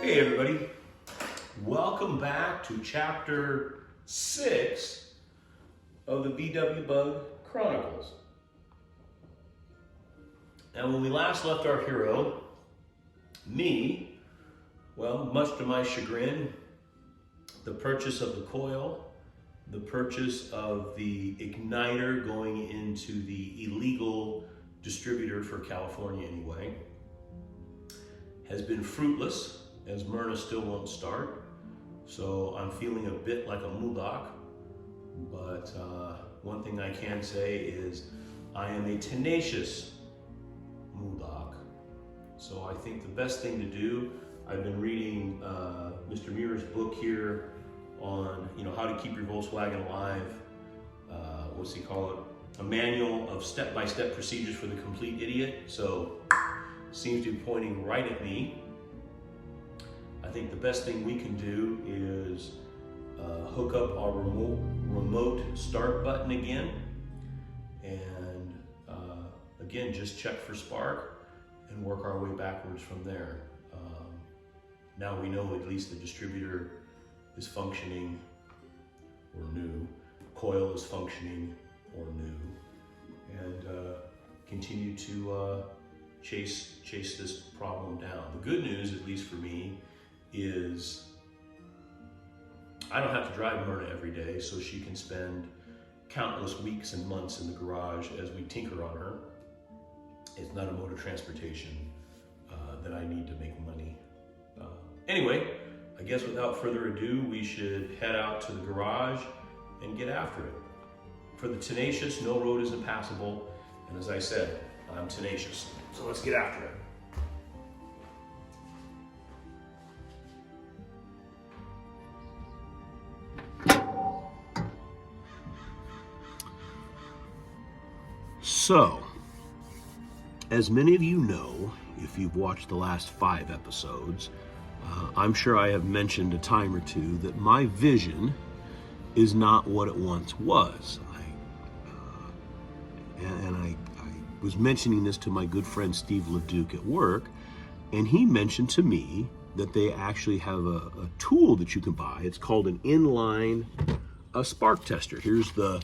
Hey everybody, welcome back to chapter 6 of the VW Bug Chronicles. Now when we last left our hero, me, well, much to my chagrin, the purchase of the coil, the purchase of the igniter going into the illegal distributor for California anyway, has been fruitless, as Myrna still won't start. So I'm feeling a bit like a mulak, but one thing I can say is I am a tenacious mulak. So I think the best thing to do, I've been reading Mr. Muir's book here on how to keep your Volkswagen alive. What's he call it? A manual of step-by-step procedures for the complete idiot. So seems to be pointing right at me. I think the best thing we can do is hook up our remote start button again, and again just check for spark and work our way backwards from there. Now we know at least the distributor is functioning or new, coil is functioning or new, and continue to chase this problem down. The good news, at least for me, is I don't have to drive Myrna every day, so she can spend countless weeks and months in the garage as we tinker on her. It's not a mode of transportation that I need to make money. Anyway, I guess without further ado, we should head out to the garage and get after it. For the tenacious, no road is impassable, and as I said, I'm tenacious. So let's get after it. So, as many of you know, if you've watched the last 5 episodes, I'm sure I have mentioned a time or two that my vision is not what it once was. I was mentioning this to my good friend Steve LeDuc at work, and he mentioned to me that they actually have a tool that you can buy. It's called an Inline spark tester. Here's the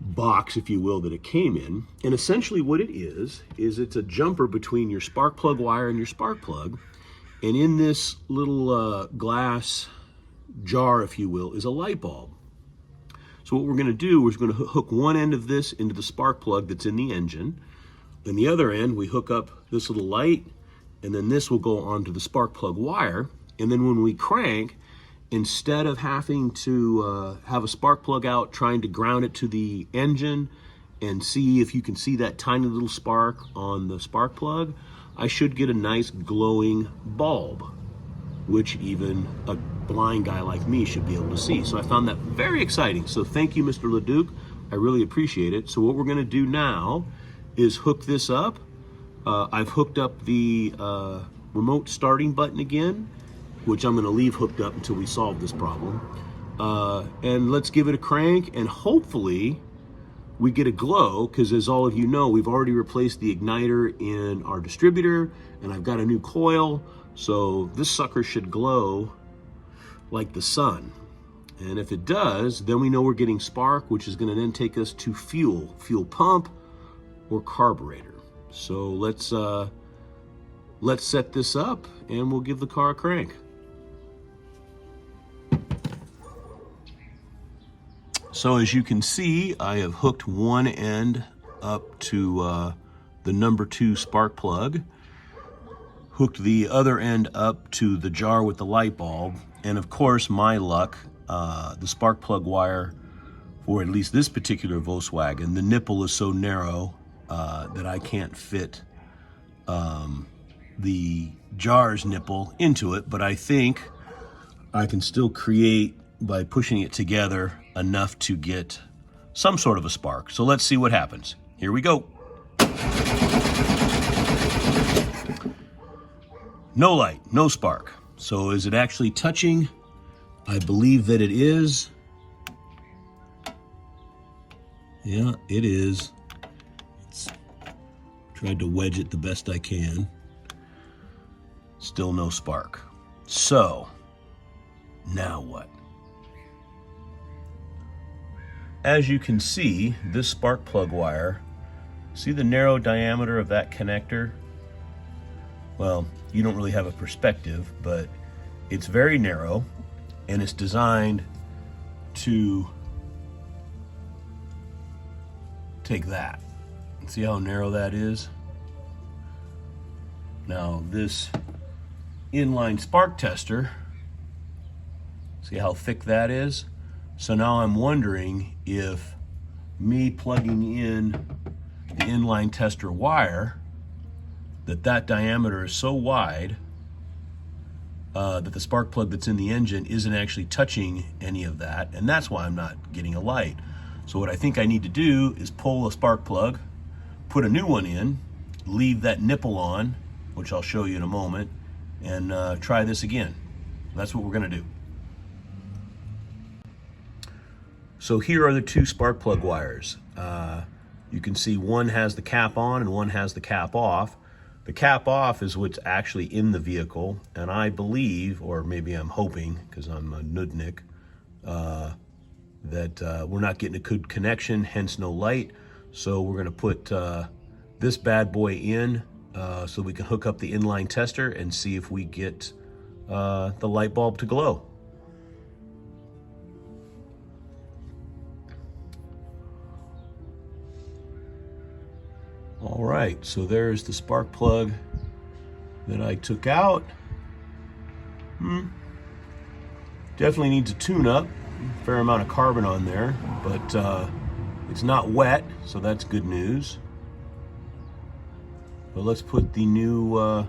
box, if you will, that it came in, and essentially what it is it's a jumper between your spark plug wire and your spark plug, and in this little glass jar, if you will, is a light bulb. So what we're going to do is we're going to hook one end of this into the spark plug that's in the engine, and the other end we hook up this little light, and then this will go onto the spark plug wire, and then when we crank, instead of having to have a spark plug out trying to ground it to the engine and see if you can see that tiny little spark on the spark plug, I should get a nice glowing bulb, which even a blind guy like me should be able to see. So I found that very exciting. So thank you, Mr. LeDuc. I really appreciate it. So what we're gonna do now is hook this up. I've hooked up the remote starting button again, which I'm gonna leave hooked up until we solve this problem. And let's give it a crank, and hopefully we get a glow, because as all of you know, we've already replaced the igniter in our distributor, and I've got a new coil, so this sucker should glow like the sun. And if it does, then we know we're getting spark, which is gonna then take us to fuel pump or carburetor. So let's set this up and we'll give the car a crank. So as you can see, I have hooked one end up to the number 2 spark plug, hooked the other end up to the jar with the light bulb, and of course, my luck, the spark plug wire for at least this particular Volkswagen, the nipple is so narrow that I can't fit the jar's nipple into it, but I think I can still create, by pushing it together, enough to get some sort of a spark. So let's see what happens. Here we go. No light, no spark. So is it actually touching? I believe that it is. Yeah, it is. It's tried to wedge it the best I can. Still no spark. So, now what? As you can see, this spark plug wire, see the narrow diameter of that connector? Well, you don't really have a perspective, but it's very narrow and it's designed to take that. See how narrow that is? Now this inline spark tester, see how thick that is? So now I'm wondering if me plugging in the inline tester wire, that diameter is so wide that the spark plug that's in the engine isn't actually touching any of that, and that's why I'm not getting a light. So what I think I need to do is pull a spark plug, put a new one in, leave that nipple on, which I'll show you in a moment, and try this again. That's what we're gonna do. So here are the two spark plug wires. You can see one has the cap on and one has the cap off. The cap off is what's actually in the vehicle, and I believe, or maybe I'm hoping, because I'm a nudnik, that we're not getting a good connection, hence no light. So we're gonna put this bad boy in so we can hook up the inline tester and see if we get the light bulb to glow. All right, so there's the spark plug that I took out. Definitely needs a tune-up. Fair amount of carbon on there, but it's not wet, so that's good news. But let's put the new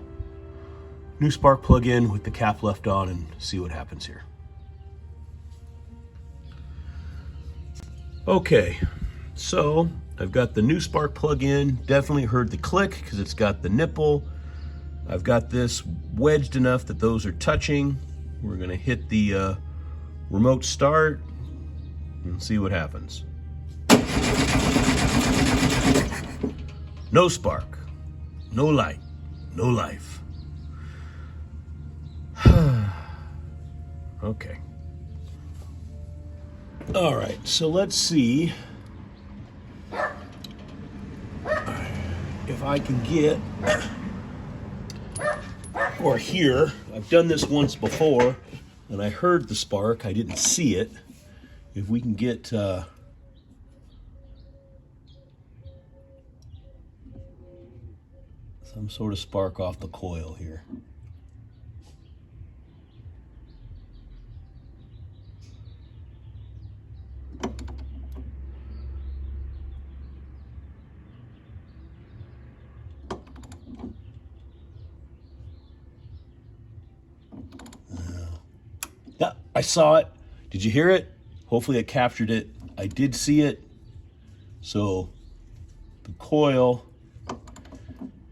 spark plug in with the cap left on and see what happens here. Okay, so I've got the new spark plug in. Definitely heard the click because it's got the nipple. I've got this wedged enough that those are touching. We're gonna hit the remote start and see what happens. No spark, no light, no life. Okay. All right, so let's see if I can get, or hear. I've done this once before and I heard the spark, I didn't see it. If we can get some sort of spark off the coil here. Yeah, I saw it. Did you hear it? Hopefully it captured it. I did see it. So the coil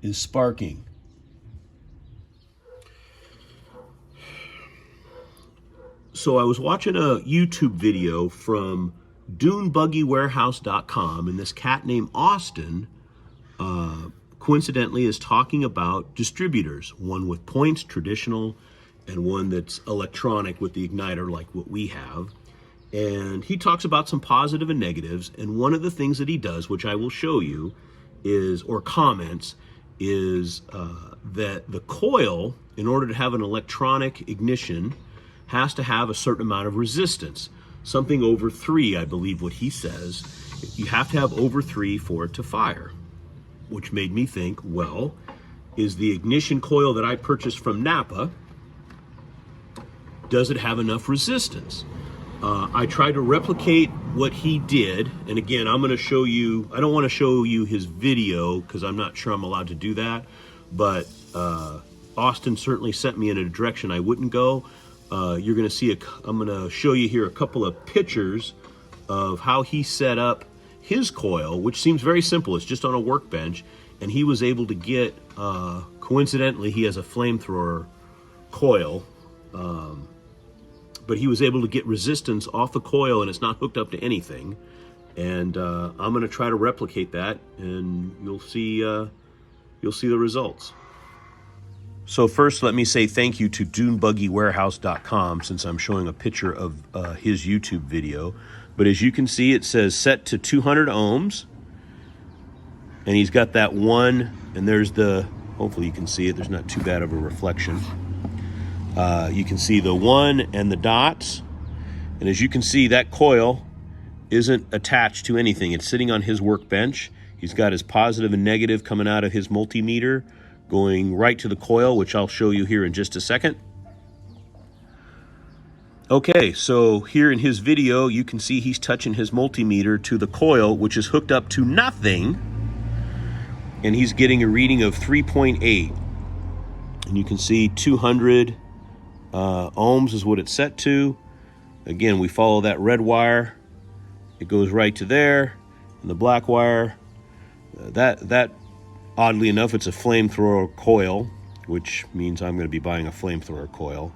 is sparking. So I was watching a YouTube video from DuneBuggyWarehouse.com, and this cat named Austin coincidentally is talking about distributors, one with points, traditional, and one that's electronic with the igniter like what we have. And he talks about some positive and negatives, and one of the things that he does, which I will show you, is, or comments, is that the coil, in order to have an electronic ignition, has to have a certain amount of resistance. Something over 3, I believe what he says. You have to have over 3 for it to fire. Which made me think, well, is the ignition coil that I purchased from Napa, does it have enough resistance? I tried to replicate what he did, and again, I'm gonna show you, I don't wanna show you his video because I'm not sure I'm allowed to do that, but Austin certainly sent me in a direction I wouldn't go. You're gonna see, I'm gonna show you here a couple of pictures of how he set up his coil, which seems very simple. It's just on a workbench, and he was able to get, coincidentally, he has a flamethrower coil, but he was able to get resistance off the coil, and it's not hooked up to anything. And I'm gonna try to replicate that, and you'll see the results. So first, let me say thank you to DuneBuggyWarehouse.com, since I'm showing a picture of his YouTube video. But as you can see, it says set to 200 ohms. And he's got that one, and there's the, hopefully you can see it, there's not too bad of a reflection. You can see the 1 and the dots. And as you can see, that coil isn't attached to anything. It's sitting on his workbench. He's got his positive and negative coming out of his multimeter, going right to the coil, which I'll show you here in just a second. Okay, so here in his video, you can see he's touching his multimeter to the coil, which is hooked up to nothing. And he's getting a reading of 3.8. And you can see 200 ohms is what it's set to. Again, we follow that red wire. It goes right to there. And the black wire, that oddly enough, it's a flamethrower coil, which means I'm going to be buying a flamethrower coil.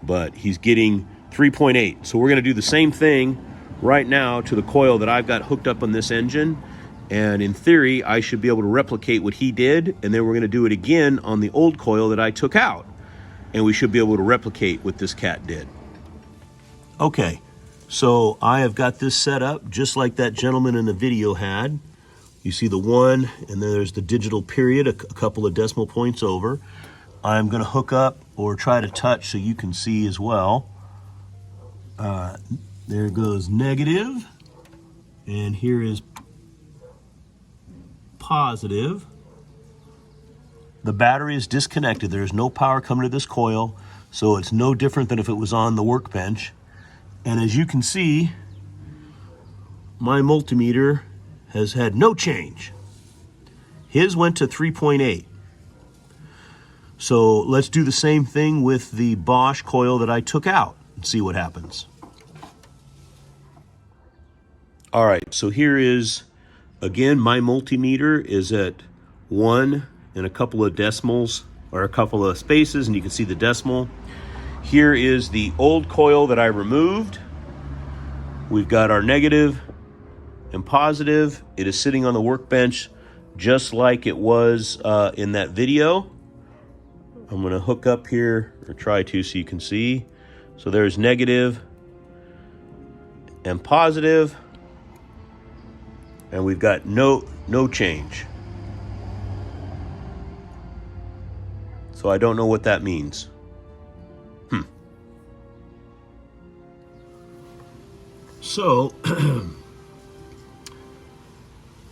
But he's getting 3.8. So we're going to do the same thing right now to the coil that I've got hooked up on this engine. And in theory, I should be able to replicate what he did. And then we're going to do it again on the old coil that I took out. And we should be able to replicate what this cat did. Okay, so I have got this set up just like that gentleman in the video had. You see the 1, and then there's the digital period, a couple of decimal points over. I'm going to hook up or try to touch so you can see as well. There goes negative, and here is positive. The battery is disconnected. There's no power coming to this coil, so it's no different than if it was on the workbench. And as you can see, my multimeter has had no change. His went to 3.8. So let's do the same thing with the Bosch coil that I took out and see what happens. All right, so here is, again, my multimeter is at 1 and a couple of decimals, or a couple of spaces, and you can see the decimal. Here is the old coil that I removed. We've got our negative and positive. It is sitting on the workbench just like it was in that video. I'm going to hook up here, or try to, so you can see. So there's negative and positive, and we've got no change. So I don't know what that means. So,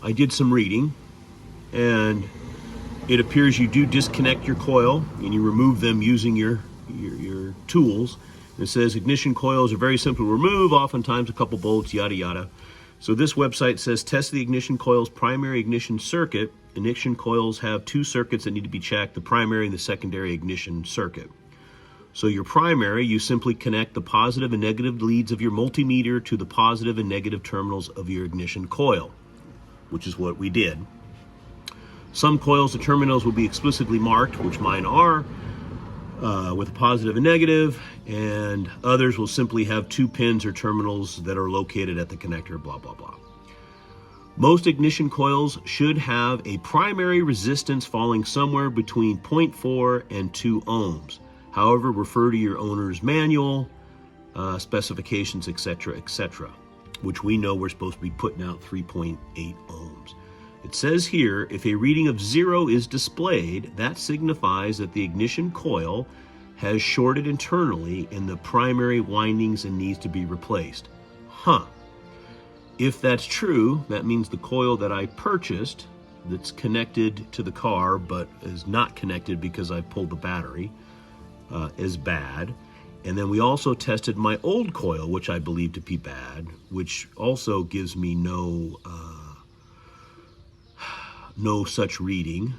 I did some reading, and it appears you do disconnect your coil, and you remove them using your tools. And it says ignition coils are very simple to remove, oftentimes a couple bolts, yada yada. So this website says test the ignition coil's primary ignition circuit. Ignition coils have 2 circuits that need to be checked, the primary and the secondary ignition circuit. So your primary, you simply connect the positive and negative leads of your multimeter to the positive and negative terminals of your ignition coil, which is what we did. Some coils, the terminals will be explicitly marked, which mine are, with a positive and negative, and others will simply have 2 pins or terminals that are located at the connector, blah, blah, blah. Most ignition coils should have a primary resistance falling somewhere between 0.4 and 2 ohms. However, refer to your owner's manual, specifications, etc., etc., which we know we're supposed to be putting out 3.8 ohms. It says here, if a reading of 0 is displayed, that signifies that the ignition coil has shorted internally in the primary windings and needs to be replaced. If that's true, that means the coil that I purchased, that's connected to the car but is not connected because I pulled the battery, is bad. And then we also tested my old coil, which I believe to be bad, which also gives me no such reading,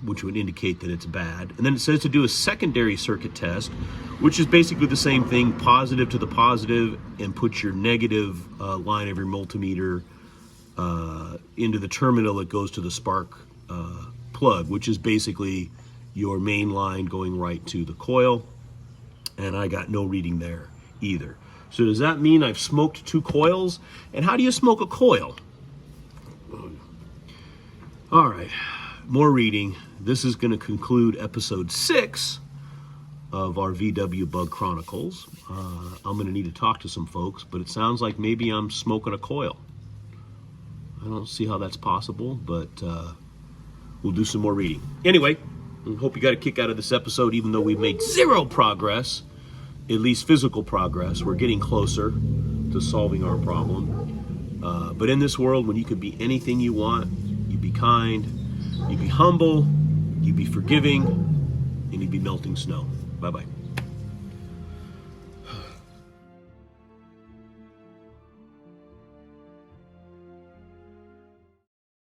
which would indicate that it's bad. And then it says to do a secondary circuit test, which is basically the same thing, positive to the positive, and put your negative line of your multimeter into the terminal that goes to the spark plug, which is basically your main line going right to the coil. And I got no reading there either. So does that mean I've smoked 2 coils? And how do you smoke a coil? All right, more reading. This is going to conclude episode 6 of our VW Bug Chronicles. I'm going to need to talk to some folks, but it sounds like maybe I'm smoking a coil. I don't see how that's possible, but we'll do some more reading. Anyway, I hope you got a kick out of this episode, even though we've made zero progress, at least physical progress. We're getting closer to solving our problem. But in this world, when you could be anything you want, you be kind, you be humble, you be forgiving, and you be melting snow. Bye-bye.